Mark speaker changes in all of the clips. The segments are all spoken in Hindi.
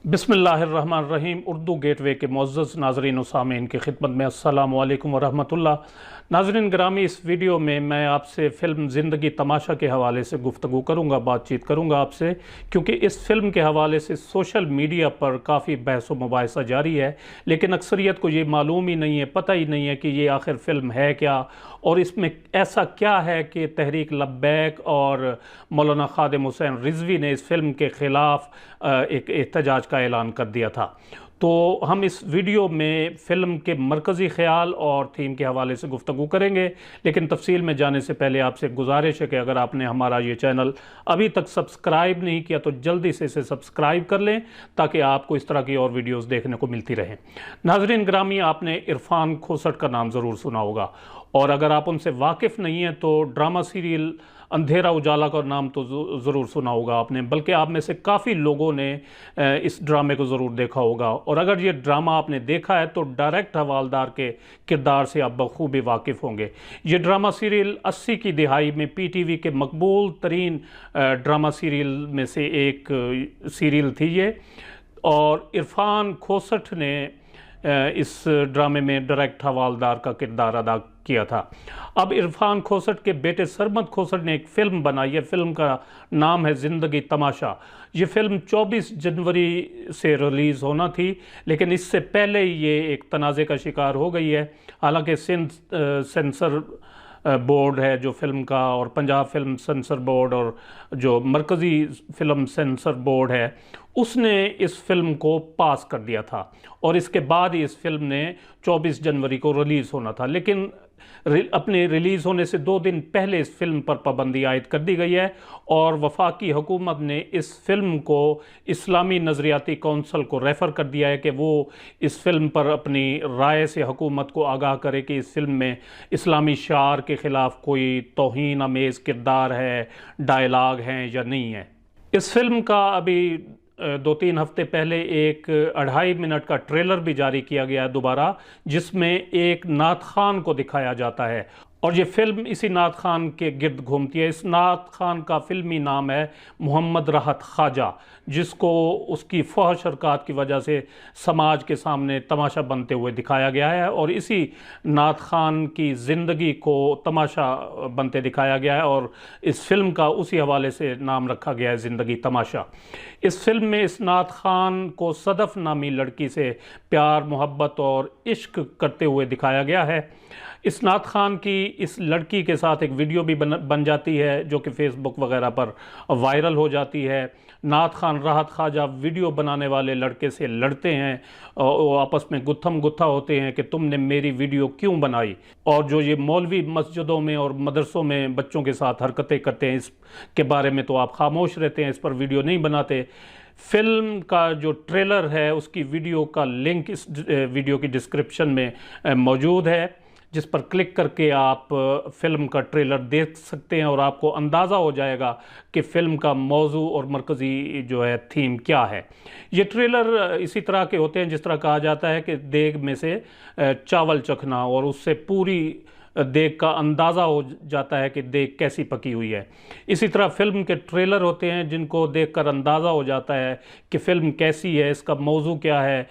Speaker 1: बिस्मिल्लाहिर्रहमानिर्रहीम। उर्दू गेटवे के मुअज़्ज़ज़ नाज़रीन व सामीन की खिदमत में अस्सलामु अलैकुम व रहमतुल्लाह। नाज़रीन गिरामी, इस वीडियो में मैं आपसे फ़िल्म ज़िंदगी तमाशा के हवाले से गुफ्तगू करूँगा, बातचीत करूँगा आपसे, क्योंकि इस फ़िल्म के हवाले से सोशल मीडिया पर काफ़ी बहस व मुबाहिसा जारी है, लेकिन अक्सरियत को ये मालूम ही नहीं है, पता ही नहीं है कि ये आखिर फ़िल्म है क्या और इसमें ऐसा क्या है कि तहरीक लब्बैक और मौलाना ख़ादिम हुसैन रिज़वी ने इस फ़िल्म के ख़िलाफ़ एक एहतजाज का ऐलान कर दिया था। तो हम इस वीडियो में फ़िल्म के मरकज़ी ख़्याल और थीम के हवाले से गुफ्तगू करेंगे, लेकिन तफसील में जाने से पहले आपसे गुजारिश है कि अगर आपने हमारा ये चैनल अभी तक सब्सक्राइब नहीं किया तो जल्दी से इसे सब्सक्राइब कर लें, ताकि आपको इस तरह की और वीडियोज़ देखने को मिलती रहें। नाज़रीन ग्रामी, आपने इरफान खोसट का नाम ज़रूर सुना होगा, और अगर आप उनसे वाकिफ़ नहीं हैं तो ड्रामा सीरियल अंधेरा उजाला का नाम तो ज़रूर सुना होगा आपने, बल्कि आप में से काफ़ी लोगों ने इस ड्रामे को ज़रूर देखा होगा। और अगर ये ड्रामा आपने देखा है तो डायरेक्ट हवालदार के किरदार से आप बखूबी वाकिफ़ होंगे। ये ड्रामा सीरियल 80 की दिहाई में पीटीवी के मकबूल तरीन ड्रामा सीरियल में से एक सीरियल थी ये, और इरफान खोसट ने इस ड्रामे में डायरेक्ट हवालदार का किरदार अदा किया था। अब इरफान खोसट के बेटे सरमद खोसट ने एक फ़िल्म बनाई है। फ़िल्म का नाम है ज़िंदगी तमाशा। ये फ़िल्म 24 जनवरी से रिलीज़ होना थी, लेकिन इससे पहले ये एक तनाज़े का शिकार हो गई है। हालांकि सिंध सेंसर बोर्ड है जो फ़िल्म का, और पंजाब फ़िल्म सेंसर बोर्ड, और जो मरकज़ी फ़िल्म सेंसर बोर्ड है, उसने इस फ़िल्म को पास कर दिया था, और इसके बाद ही इस फ़िल्म ने 24 जनवरी को रिलीज़ होना था। लेकिन अपने रिलीज़ होने से 2 दिन पहले इस फ़िल्म पर पाबंदी आयद कर दी गई है, और वफाकी हुकूमत ने इस फ़िल्म को इस्लामी नज़रियाती कौंसल को रेफ़र कर दिया है कि वो इस फ़िल्म पर अपनी राय से हुकूमत को आगाह करे कि इस फ़िल्म में इस्लामी शार के ख़िलाफ़ कोई तौहीन आमेज़ किरदार है, डायलॉग हैं या नहीं है। इस फ़िल्म का अभी 2-3 हफ्ते पहले एक 2.5 मिनट का ट्रेलर भी जारी किया गया है दोबारा, जिसमें एक नात खान को दिखाया जाता है, और ये फ़िल्म इसी नात खान के गिर्द घूमती है। इस नात खान का फ़िल्मी नाम है मोहम्मद राहत ख्वाजा, जिसको उसकी फहश हरकत की वजह से समाज के सामने तमाशा बनते हुए दिखाया गया है, और इसी नात खान की ज़िंदगी को तमाशा बनते दिखाया गया है, और इस फ़िल्म का उसी हवाले से नाम रखा गया है ज़िंदगी तमाशा। इस फ़िल्म में इस नात खान को सदफ़ नामी लड़की से प्यार, मोहब्बत और इश्क करते हुए दिखाया गया है। इस नात खान की इस लड़की के साथ एक वीडियो भी बन जाती है, जो कि फ़ेसबुक वगैरह पर वायरल हो जाती है। नात खान राहत ख्वाजा वीडियो बनाने वाले लड़के से लड़ते हैं, और वो आपस में गुत्थम गुत्था होते हैं कि तुमने मेरी वीडियो क्यों बनाई। और जो ये मौलवी मस्जिदों में और मदरसों में बच्चों के साथ हरकतें करते हैं, इसके बारे में तो आप खामोश रहते हैं, इस पर वीडियो नहीं बनाते। फ़िल्म का जो ट्रेलर है उसकी वीडियो का लिंक इस वीडियो की डिस्क्रिप्शन में मौजूद है, जिस पर क्लिक करके आप फ़िल्म का ट्रेलर देख सकते हैं, और आपको अंदाज़ा हो जाएगा कि फ़िल्म का मौजू और मरकज़ी जो है थीम क्या है। ये ट्रेलर इसी तरह के होते हैं जिस तरह कहा जाता है कि देग में से चावल चखना, और उससे पूरी देग का अंदाज़ा हो जाता है कि देग कैसी पकी हुई है। इसी तरह फ़िल्म के ट्रेलर होते हैं जिनको देखकर अंदाज़ा हो जाता है कि फ़िल्म कैसी है, इसका मौजू क्या है।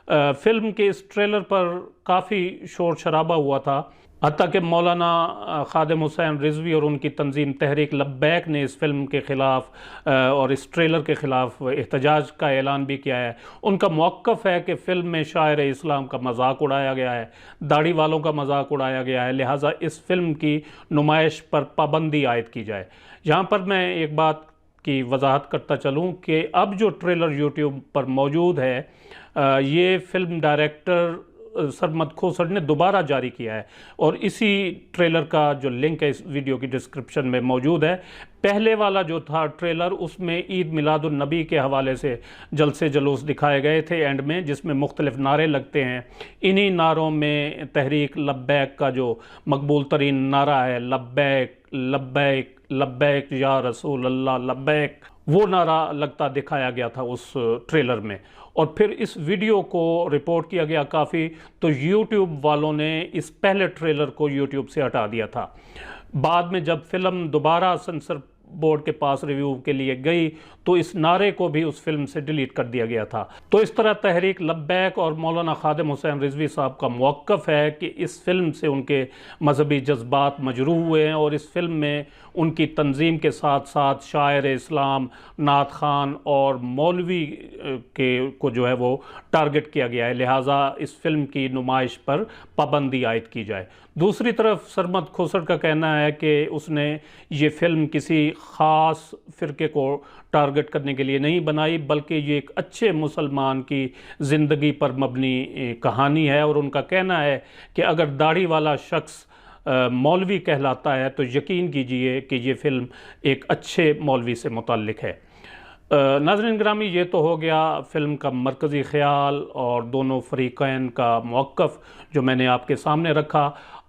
Speaker 1: फ़िल्म के इस ट्रेलर पर काफ़ी शोर शराबा हुआ था, हत्ता कि मौलाना ख़ादिम हुसैन रिज़वी और उनकी तंजीम तहरीक लब्बैक ने इस फ़िल्म के ख़िलाफ़ और इस ट्रेलर के ख़िलाफ़ एहतजाज का ऐलान भी किया है। उनका मौक़िफ़ है कि फ़िल्म में शायर इस्लाम का मजाक उड़ाया गया है, दाढ़ी वालों का मजाक उड़ाया गया है, लिहाजा इस फ़िल्म की नुमाइश पर पाबंदी आयद की जाए। यहाँ पर मैं एक बात की वजाहत करता चलूँ कि अब जो ट्रेलर यूट्यूब पर मौजूद है, ये फ़िल्म डायरेक्टर सरमद खोसट ने दोबारा जारी किया है, और इसी ट्रेलर का जो लिंक है इस वीडियो की डिस्क्रिप्शन में मौजूद है। पहले वाला जो था ट्रेलर, उसमें ईद मिलादुन नबी के हवाले से जलसे जुलूस दिखाए गए थे एंड में, जिसमें मुख्तलिफ नारे लगते हैं। इन्हीं नारों में तहरीक लब्बैक का जो मकबूल तरीन नारा है, लब्बैक लब्बैक लब्बैक या रसूल अल्लाह लब्बैक, वो नारा लगता दिखाया गया था उस ट्रेलर में। और फिर इस वीडियो को रिपोर्ट किया गया काफ़ी, तो यूट्यूब वालों ने इस पहले ट्रेलर को यूट्यूब से हटा दिया था। बाद में जब फ़िल्म दोबारा सेंसर बोर्ड के पास रिव्यू के लिए गई तो इस नारे को भी उस फिल्म से डिलीट कर दिया गया था। तो इस तरह तहरीक लब्बैक और मौलाना खादिम हुसैन रिजवी साहब का मौक़िफ़ है कि इस फिल्म से उनके मजहबी जज्बात मजरूह हुए हैं और इस फिल्म में उनकी तंजीम के साथ साथ शायर इस्लाम, नात खान और मौलवी को जो है वो टारगेट किया गया है, लिहाजा इस फिल्म की नुमाइश पर पाबंदी आयद की जाए। दूसरी तरफ सरमद खोसर का कहना है कि उसने ये फ़िल्म किसी ख़ास फ़िरके को टारगेट करने के लिए नहीं बनाई, बल्कि ये एक अच्छे मुसलमान की ज़िंदगी पर मबनी कहानी है। और उनका कहना है कि अगर दाढ़ी वाला शख्स मौलवी कहलाता है तो यकीन कीजिए कि ये फ़िल्म एक अच्छे मौलवी से मुतल्लिक है। नाज़रीन ग्रामी, ये तो हो गया फ़िल्म का मरकज़ी ख़्याल और दोनों फ़रीक़ैन का मौक़िफ़ जो मैंने आपके सामने रखा।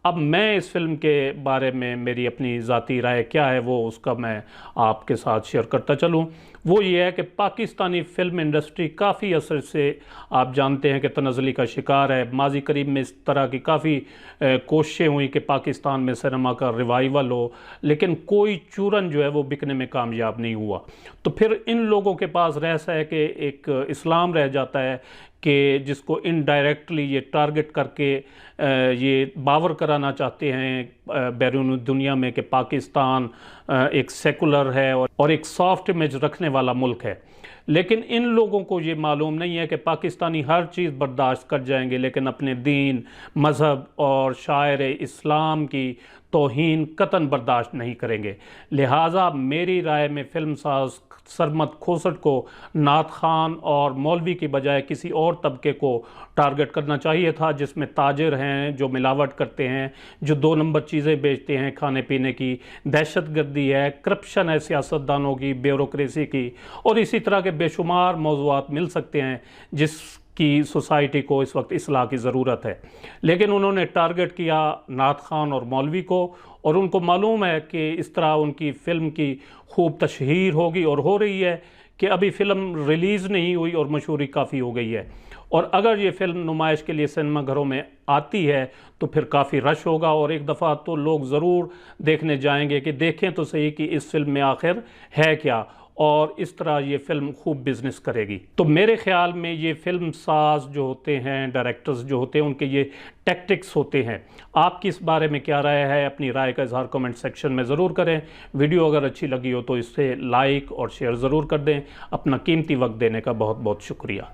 Speaker 1: अब मैं इस फ़िल्म के बारे में मेरी अपनी ज़ाती राय क्या है वो उसका मैं आपके साथ शेयर करता चलूँ। वो ये है कि पाकिस्तानी फ़िल्म इंडस्ट्री काफ़ी अर्से से आप जानते हैं कि तनज़्ज़ुली का शिकार है। माज़ी करीब में इस तरह की काफ़ी कोशिशें हुई कि पाकिस्तान में सिनेमा का रिवाइवल हो, लेकिन कोई चूरन जो है वो बिकने में कामयाब नहीं हुआ। तो फिर इन लोगों के पास रहसा है कि एक इस्लाम रह जाता है कि जिसको इनडायरेक्टली ये टारगेट करके ये बावर कराना चाहते हैं बैरून दुनिया में कि पाकिस्तान एक सेकुलर है और एक सॉफ्ट इमेज रखने वाला मुल्क है। लेकिन इन लोगों को ये मालूम नहीं है कि पाकिस्तानी हर चीज़ बर्दाश्त कर जाएंगे, लेकिन अपने दीन, मज़हब और शायर इस्लाम की तौहीन कतन बर्दाश्त नहीं करेंगे। लिहाजा मेरी राय में फ़िल्म साज सरमद खोसट को नात खान और मौलवी की बजाय किसी और तबके को टारगेट करना चाहिए था, जिसमें ताजिर हैं जो मिलावट करते हैं, जो 2 नंबर चीज़ें बेचते हैं खाने पीने की, दहशतगर्दी है, करप्शन है सियासतदानों की, ब्यूरोक्रेसी की, और इसी तरह के बेशुमार मौज़ूआत मिल सकते हैं जिसकी सोसाइटी को इस वक्त इस्लाह की ज़रूरत है। लेकिन उन्होंने टारगेट किया नात खान और मौलवी को, और उनको मालूम है कि इस तरह उनकी फ़िल्म की खूब तशहीर होगी, और हो रही है कि अभी फ़िल्म रिलीज़ नहीं हुई और मशहूरी काफ़ी हो गई है। और अगर ये फ़िल्म नुमाइश के लिए सिनेमा घरों में आती है तो फिर काफ़ी रश होगा और एक दफ़ा तो लोग ज़रूर देखने जाएंगे कि देखें तो सही कि इस फिल्म में आखिर है क्या, और इस तरह ये फ़िल्म खूब बिज़नेस करेगी। तो मेरे ख़्याल में ये फ़िल्म साज जो होते हैं, डायरेक्टर्स जो होते हैं, उनके ये टैक्टिक्स होते हैं। आपकी इस बारे में क्या राय है? अपनी राय का इज़हार कमेंट सेक्शन में ज़रूर करें। वीडियो अगर अच्छी लगी हो तो इसे लाइक और शेयर ज़रूर कर दें। अपना कीमती वक्त देने का बहुत बहुत शुक्रिया।